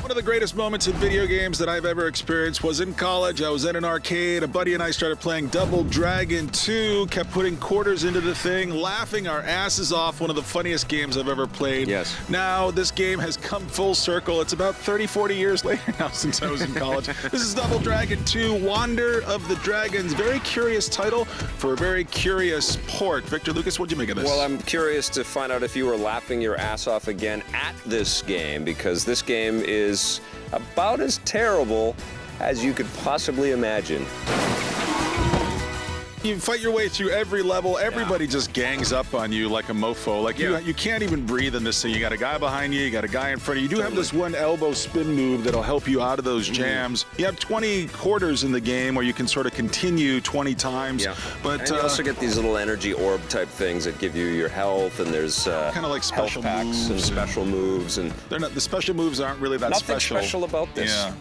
One of the greatest moments in video games that I've ever experienced was in college. I was at an arcade. A buddy and I started playing Double Dragon 2, kept putting quarters into the thing, laughing our asses off. One of the funniest games I've ever played. Yes. Now, this game has come full circle. It's about 30, 40 years later now since I was in college. This is Double Dragon 2, Wander of the Dragons. Very curious title for a very curious port. Victor Lucas, what'd you make of this? Well, I'm curious to find out if you were laughing your ass off again at this game, because this game is about as terrible as you could possibly imagine. You fight your way through every level. Everybody just gangs up on you like a mofo. Like you can't even breathe in this thing. You got a guy behind you, you got a guy in front of you. You do have this one elbow spin move that'll help you out of those jams. You have 20 quarters in the game where you can sort of continue 20 times. Yeah. But and you also get these little energy orb type things that give you your health, and there's kind of like special health packs moves and special moves, and they're not, the special moves aren't really that nothing special. special about this. Yeah.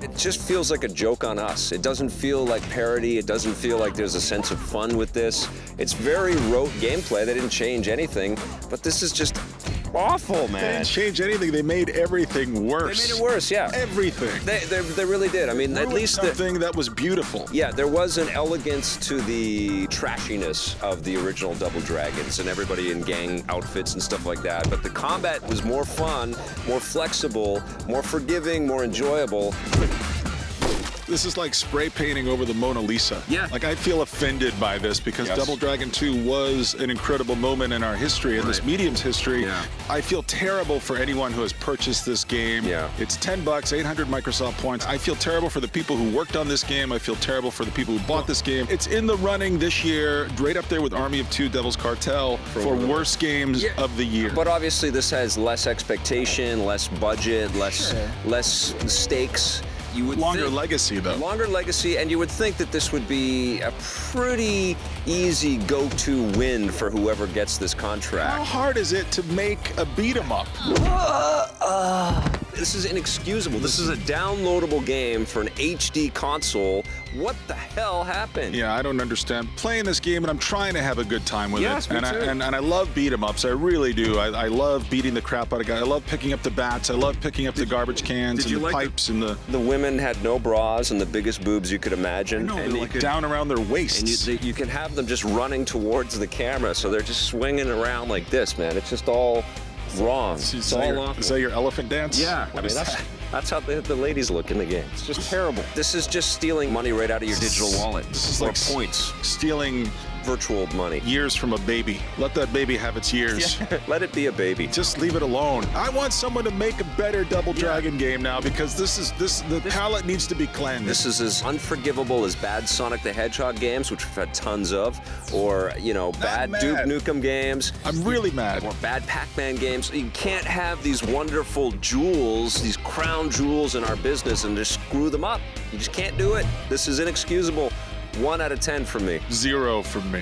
It just feels like a joke on us. It doesn't feel like parody. It doesn't feel like there's a sense of fun with this. It's very rote gameplay. They didn't change anything, but this is just awful, man. They didn't change anything. They made everything worse. They made it worse, yeah. Everything. They really did. I mean, at least something that was beautiful. Yeah, there was an elegance to the trashiness of the original Double Dragons and everybody in gang outfits and stuff like that. But the combat was more fun, more flexible, more forgiving, more enjoyable. This is like spray painting over the Mona Lisa. Yeah. Like, I feel offended by this because Double Dragon 2 was an incredible moment in our history, in this medium's history. Yeah. I feel terrible for anyone who has purchased this game. Yeah. It's $10, 800 Microsoft points. I feel terrible for the people who worked on this game. I feel terrible for the people who bought this game. It's in the running this year, right up there with Army of Two, Devil's Cartel, for worst games of the year. But obviously this has less expectation, less budget, less stakes. You would longer legacy, though. Longer legacy, and you would think that this would be a pretty easy go-to win for whoever gets this contract. How hard is it to make a beat-em-up? This is inexcusable. This is a downloadable game for an HD console. What the hell happened? Yeah, I don't understand. Playing this game, and I'm trying to have a good time with it. Me And too. I love beat-em-ups. I really do. I love beating the crap out of guys. I love picking up the bats. I love picking up the garbage cans and the pipes and the... The women had no bras and the biggest boobs you could imagine. I know, and they're like down around their waists. And you can have them just running towards the camera, so they're just swinging around like this, man. It's just all wrong. It's all awful. Is that your elephant dance? Yeah, I mean, that's how the ladies look in the game. It's just terrible. This is just stealing money right out of your digital wallet. This is or like points. Stealing virtual money. Years from a baby. Let that baby have its years. Yeah. Let it be a baby. Just leave it alone. I want someone to make a better Double Dragon game now, because the palette needs to be cleansed. This is as unforgivable as bad Sonic the Hedgehog games, which we've had tons of, or, you know, bad Duke Nukem games. I'm really mad. Or bad Pac-Man games. You can't have these wonderful jewels, these crown jewels in our business, and just screw them up. You just can't do it. This is inexcusable. 1 out of 10 from me. 0 from me.